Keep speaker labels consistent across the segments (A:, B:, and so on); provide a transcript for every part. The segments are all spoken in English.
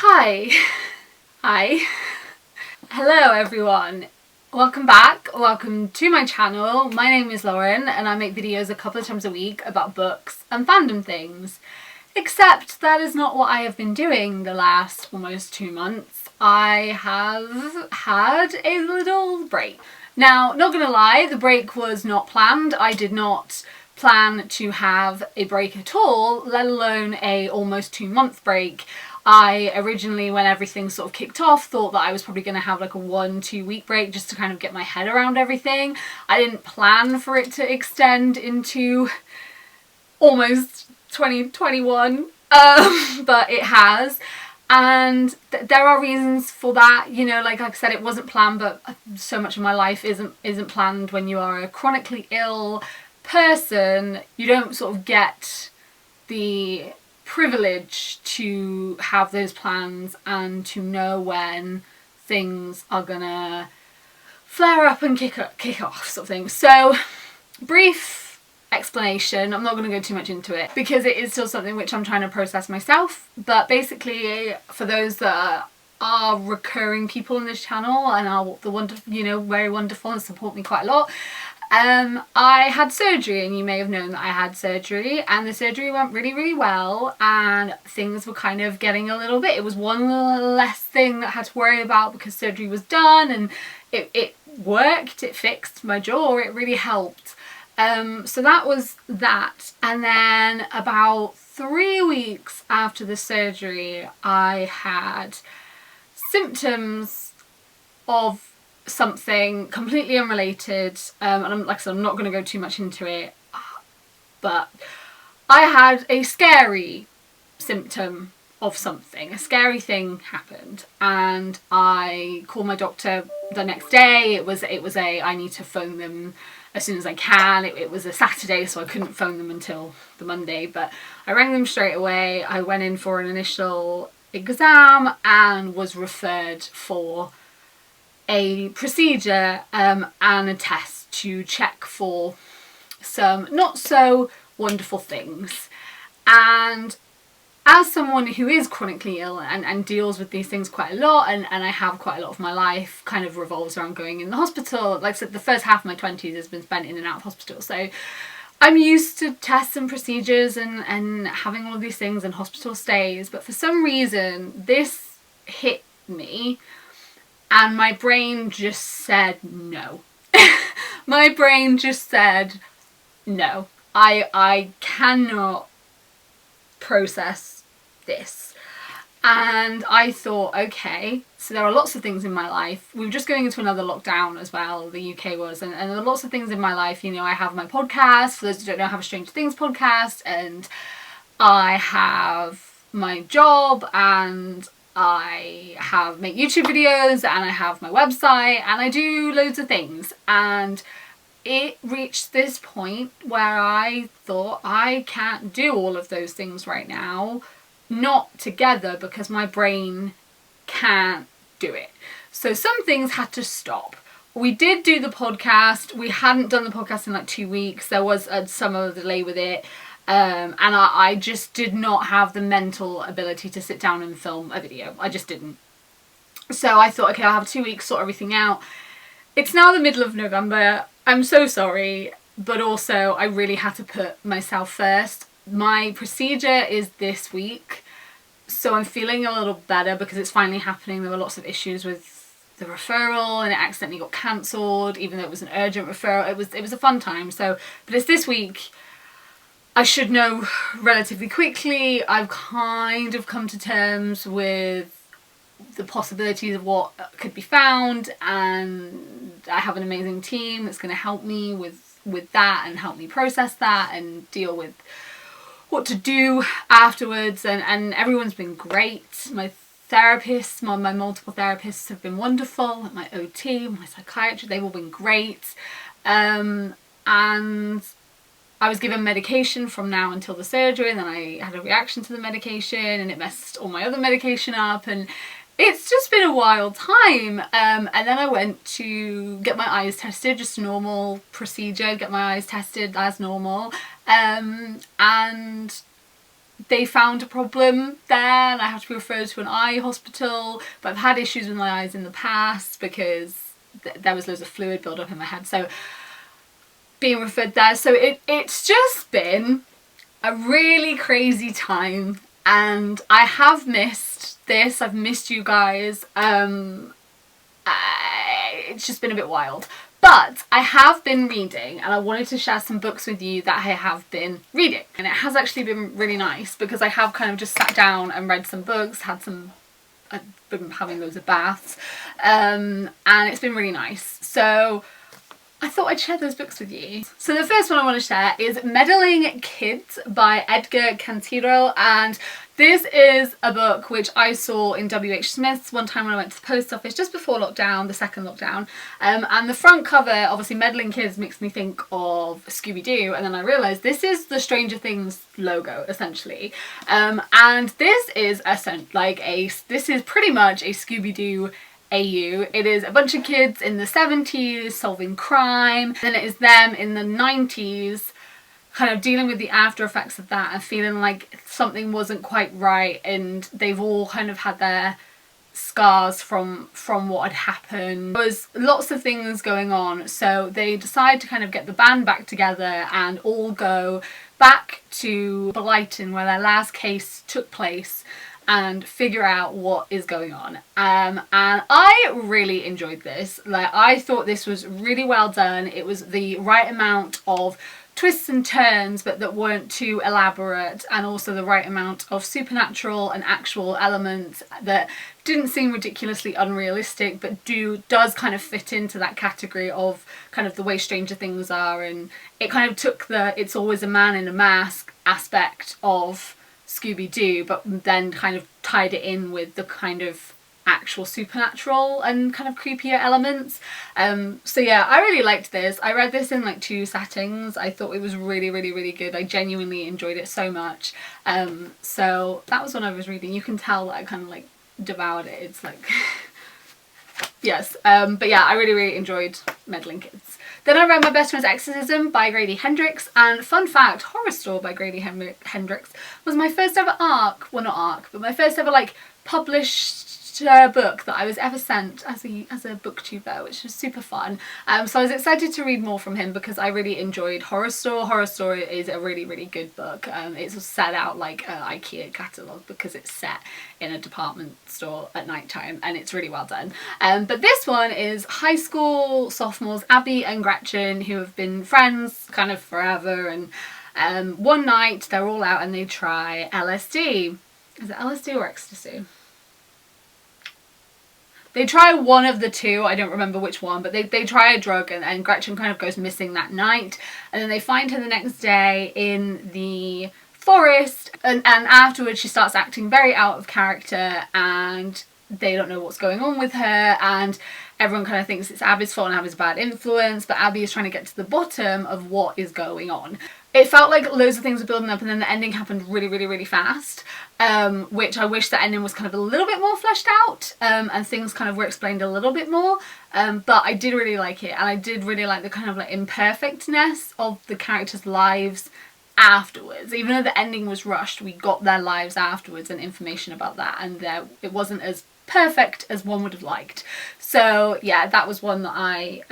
A: Hi. Hi. Hello everyone. Welcome back. Welcome to my channel. My name is Lauren and I make videos a couple of times a week about books and fandom things. Except that is not what I have been doing the last almost 2 months. I have had a little break. Now, not gonna lie, the break was not planned. I did not plan to have a break at all, let alone a almost 2-month break. I originally, when everything sort of kicked off, thought that I was probably going to have like a 1-2 week break just to kind of get my head around everything. I didn't plan for it to extend into almost 2021, but it has. And there are reasons for that, you know, like I said, it wasn't planned, but so much of my life isn't planned. When you are a chronically ill person, you don't sort of get the privilege to have those plans and to know when things are gonna flare up and kick off, sort of thing. So, brief explanation, I'm not going to go too much into it because it is still something which I'm trying to process myself, but basically for those that are recurring people on this channel and are the wonderful, you know, very wonderful and support me quite a lot, I had surgery, and you may have known that I had surgery, and the surgery went really well, and things were kind of getting a little bit, it was one less thing that I had to worry about because surgery was done, and it worked, it fixed my jaw, it really helped. So that was that, and then about 3 weeks after the surgery I had symptoms of something completely unrelated, and like I said, I'm not going to go too much into it, but I had a scary symptom of something. A scary thing happened, and I called my doctor the next day. It was I need to phone them as soon as I can. It was a Saturday, so I couldn't phone them until the Monday, but I rang them straight away. I went in for an initial exam and was referred for a procedure and a test to check for some not so wonderful things. And as someone who is chronically ill and deals with these things quite a lot, and I have quite a lot of my life kind of revolves around going in the hospital. Like I said, the first half of my 20s has been spent in and out of hospital, so I'm used to tests and procedures and having all of these things and hospital stays, but for some reason this hit me and my brain just said no. My brain just said no. I cannot process this. And I thought, okay, so there are lots of things in my life. We were just going into another lockdown as well, the UK was, and there are lots of things in my life. You know, I have my podcast, for those who don't know, I have a Stranger Things podcast, and I have my job, and I make YouTube videos, and I have my website, and I do loads of things. And it reached this point where I thought, I can't do all of those things right now, not together, because my brain can't do it. So some things had to stop. We did do the podcast. We hadn't done the podcast in like 2 weeks. There was some delay with it. And I just did not have the mental ability to sit down and film a video. I just didn't. So I thought, okay, I'll have 2 weeks, sort everything out. It's now the middle of November. I'm so sorry, but also I really had to put myself first. My procedure is this week, so I'm feeling a little better because it's finally happening. There were lots of issues with the referral, and it accidentally got cancelled, even though it was an urgent referral. It was a fun time. So, but it's this week. I should know relatively quickly. I've kind of come to terms with the possibilities of what could be found, and I have an amazing team that's going to help me with that and help me process that and deal with what to do afterwards, and everyone's been great. My therapists, my multiple therapists have been wonderful. My OT, my psychiatrist, they've all been great. And I was given medication from now until the surgery, and then I had a reaction to the medication and it messed all my other medication up, and it's just been a wild time. And then I went to get my eyes tested, just a normal procedure, get my eyes tested as normal. And they found a problem there and I have to be referred to an eye hospital, but I've had issues with my eyes in the past because there was loads of fluid build up in my head, so being referred there. So it's just been a really crazy time, and I have missed this. I've missed you guys. It's just been a bit wild. But I have been reading, and I wanted to share some books with you that I have been reading. And it has actually been really nice because I have kind of just sat down and read some books, I've been having loads of baths, and it's been really nice. So I thought I'd share those books with you. So the first one I want to share is Meddling Kids by Edgar Cantero, and this is a book which I saw in W.H. Smith's one time when I went to the post office just before lockdown, the second lockdown, and the front cover, obviously Meddling Kids makes me think of Scooby-Doo, and then I realised this is the Stranger Things logo essentially, and this is this is pretty much a Scooby-Doo AU. It is a bunch of kids in the 70s solving crime, then it is them in the 90s kind of dealing with the after effects of that and feeling like something wasn't quite right, and they've all kind of had their scars from what had happened. There was lots of things going on, so they decide to kind of get the band back together and all go back to Blyton where their last case took place and figure out what is going on. And I really enjoyed this. Like, I thought this was really well done. It was the right amount of twists and turns, but that weren't too elaborate, and also the right amount of supernatural and actual elements that didn't seem ridiculously unrealistic, but does kind of fit into that category of kind of the way Stranger Things are, and it kind of took the "it's always a man in a mask" aspect of Scooby-Doo, but then kind of tied it in with the kind of actual supernatural and kind of creepier elements. So yeah, I really liked this. I read this in like 2 settings. I thought it was really, really, really good. I genuinely enjoyed it so much. So that was when I was reading. You can tell that I kind of like devoured it. It's like yes. But yeah, I really, really enjoyed Meddling Kids. Then I read My Best Friend's Exorcism by Grady Hendrix, and fun fact, Horror Store by Grady Hendrix was my first ever but my first ever like published book that I was ever sent as a booktuber, which was super fun. So I was excited to read more from him because I really enjoyed Horror Store. Horror Store is a really, really good book. It's set out like an IKEA catalogue because it's set in a department store at night time, and it's really well done. But this one is high school sophomores Abby and Gretchen, who have been friends kind of forever, and one night they're all out and they try LSD. Is it LSD or ecstasy? They try one of the two, I don't remember which one, but they try a drug, and Gretchen kind of goes missing that night, and then they find her the next day in the forest, and afterwards she starts acting very out of character, and they don't know what's going on with her, and everyone kind of thinks it's Abby's fault and Abby's a bad influence, but Abby is trying to get to the bottom of what is going on. It felt like loads of things were building up, and then the ending happened really, really, really fast, which I wish the ending was kind of a little bit more fleshed out, and things kind of were explained a little bit more, but I did really like it, and I did really like the kind of like imperfectness of the characters' lives afterwards. Even though the ending was rushed, we got their lives afterwards and information about that, and it wasn't as perfect as one would have liked. So yeah, that was one that I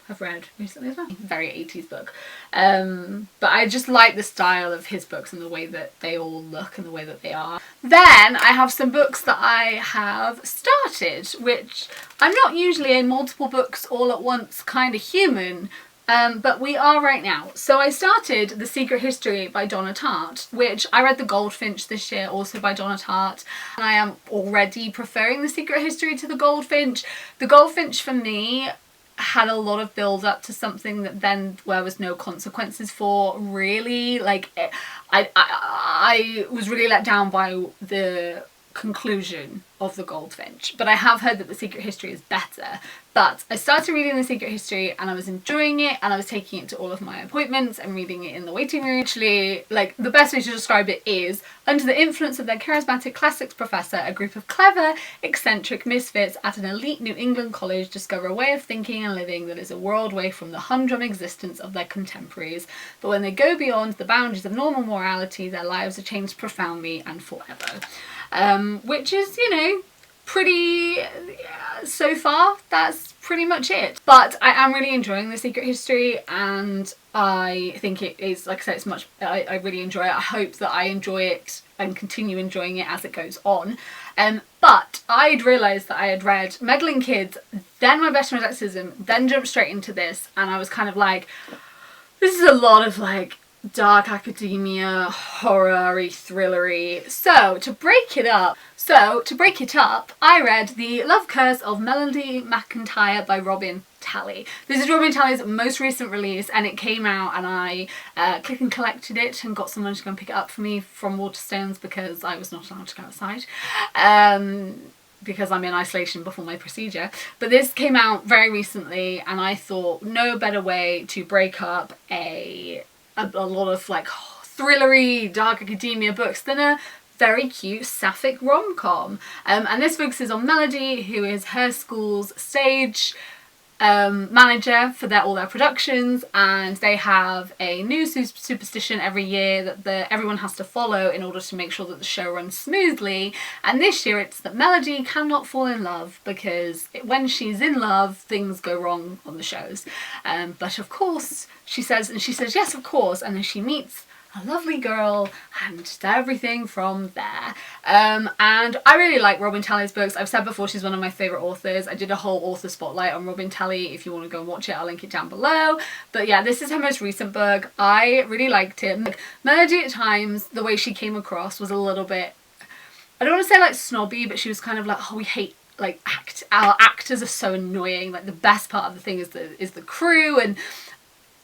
A: have read recently as well. Very 80s book. But I just like the style of his books and the way that they all look and the way that they are. Then I have some books that I have started, which I'm not usually a multiple books all at once kind of human, but we are right now. So I started The Secret History by Donna Tartt, which I read The Goldfinch this year, also by Donna Tartt, and I am already preferring The Secret History to The Goldfinch. The Goldfinch for me had a lot of build up to something that then there was no consequences for, really. Like I was really let down by the conclusion of The Goldfinch, but I have heard that The Secret History is better. But I started reading The Secret History and I was enjoying it, and I was taking it to all of my appointments and reading it in the waiting room. Actually, like, the best way to describe it is, under the influence of their charismatic classics professor, a group of clever, eccentric misfits at an elite New England college discover a way of thinking and living that is a world away from the humdrum existence of their contemporaries. But when they go beyond the boundaries of normal morality, their lives are changed profoundly and forever. Which is, you know, pretty, so far, that's pretty much it. But I am really enjoying The Secret History, and I think it is, like I said, it's much, I really enjoy it. I hope that I enjoy it and continue enjoying it as it goes on. But I'd realised that I had read Meddling Kids, then My Best Friend's Exorcism, then jumped straight into this, and I was kind of like, this is a lot of like dark academia, horror-y, thrillery. So to break it up, I read The Love Curse of Melody McIntyre by Robin Talley. This is Robin Talley's most recent release, and it came out, and I click and collected it and got someone to go and pick it up for me from Waterstones because I was not allowed to go outside. Because I'm in isolation before my procedure. But this came out very recently, and I thought no better way to break up a lot of like thrillery, dark academia books than a very cute sapphic rom-com. And this focuses on Melody, who is her school's stage manager for all their productions, and they have a new superstition every year that everyone has to follow in order to make sure that the show runs smoothly. And this year it's that Melody cannot fall in love because when she's in love, things go wrong on the shows. But of course, she says yes, of course, and then she meets a lovely girl and everything from there. And I really like Robin Talley's books. I've said before she's one of my favourite authors. I did a whole author spotlight on Robin Talley. If you want to go and watch it, I'll link it down below. But yeah, this is her most recent book. I really liked it. Melody at times, the way she came across was a little bit, I don't want to say like snobby, but she was kind of like, oh, we hate like our actors are so annoying. Like the best part of the thing is the crew.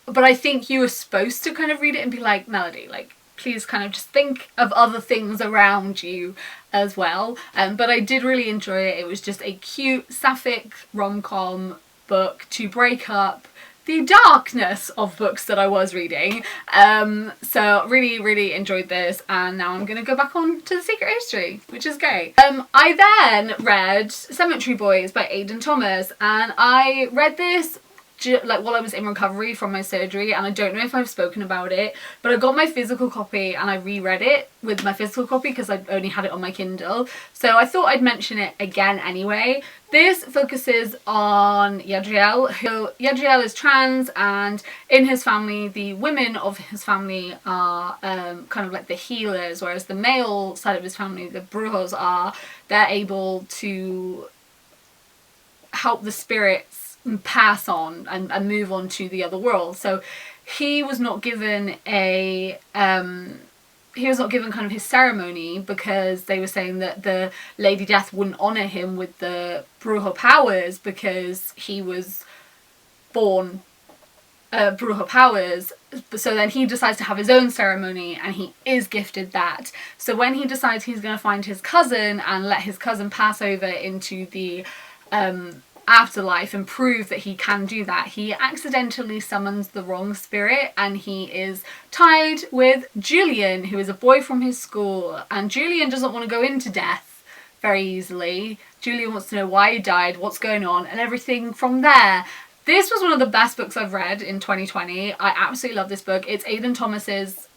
A: But I think you were supposed to kind of read it and be like, Melody, like, please kind of just think of other things around you as well. But I did really enjoy it. It was just a cute sapphic rom-com book to break up the darkness of books that I was reading. So really, really enjoyed this, and now I'm gonna go back on to The Secret History, which is great. I then read Cemetery Boys by Aidan Thomas, and I read this like while I was in recovery from my surgery, and I don't know if I've spoken about it, but I got my physical copy and I reread it with my physical copy because I only had it on my Kindle, so I thought I'd mention it again anyway. This focuses on Yadriel. Yadriel is trans, and in his family, the women of his family are kind of like the healers, whereas the male side of his family, the Brujos, they're able to help the spirits pass on and move on to the other world. So he was not given kind of his ceremony because they were saying that the Lady Death wouldn't honour him with the Brujo powers because he was born Brujo powers. So then he decides to have his own ceremony, and he is gifted that. So when he decides he's going to find his cousin and let his cousin pass over into the afterlife and prove that he can do that, he accidentally summons the wrong spirit, and he is tied with Julian, who is a boy from his school. And Julian doesn't want to go into death very easily. Julian wants to know why he died, what's going on, and everything from there. This was one of the best books I've read in 2020. I absolutely love this book. It's Aidan Thomas's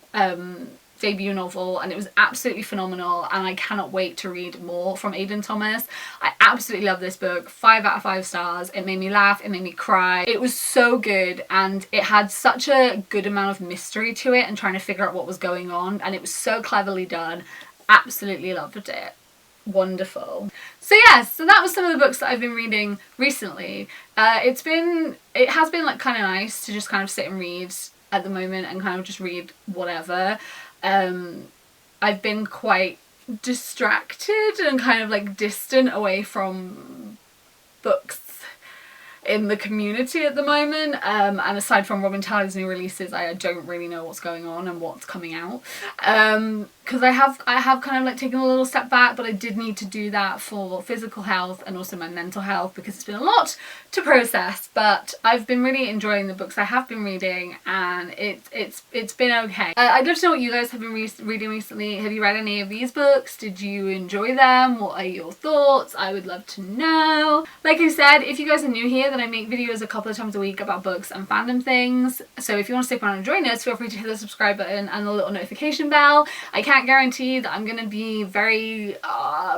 A: debut novel, and it was absolutely phenomenal, and I cannot wait to read more from Aidan Thomas. I absolutely love this book. 5 out of 5 stars. It made me laugh, it made me cry. It was so good, and it had such a good amount of mystery to it and trying to figure out what was going on, and it was so cleverly done. Absolutely loved it. Wonderful. So yes, so that was some of the books that I've been reading recently. It has been like kind of nice to just kind of sit and read at the moment and kind of just read whatever. I've been quite distracted and kind of like distant away from books in the community at the moment, and aside from Robin Talley's new releases, I don't really know what's going on and what's coming out. because I have kind of like taken a little step back, but I did need to do that for physical health and also my mental health, because it's been a lot to process. But I've been really enjoying the books I have been reading, and it's been okay. I'd love to know what you guys have been reading recently. Have you read any of these books? Did you enjoy them? What are your thoughts? I would love to know. Like I said, if you guys are new here, then I make videos a couple of times a week about books and fandom things. So if you want to stick around and join us, feel free to hit the subscribe button and the little notification bell. I can't guarantee that I'm going to be very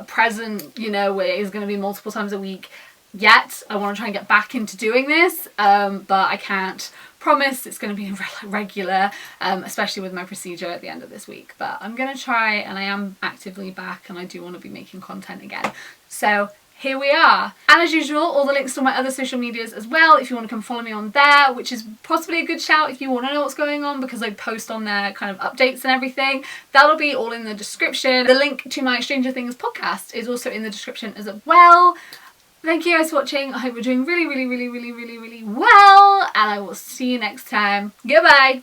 A: present, you know, where it's going to be multiple times a week yet. I want to try and get back into doing this, but I can't promise it's going to be regular, especially with my procedure at the end of this week. But I'm going to try, and I am actively back, and I do want to be making content again. So here we are. And as usual, all the links to my other social medias as well, if you want to come follow me on there, which is possibly a good shout if you want to know what's going on, because I post on there kind of updates and everything. That'll be all in the description. The link to my Stranger Things podcast is also in the description as well. Thank you guys for watching. I hope you're doing really well, and I will see you next time. Goodbye.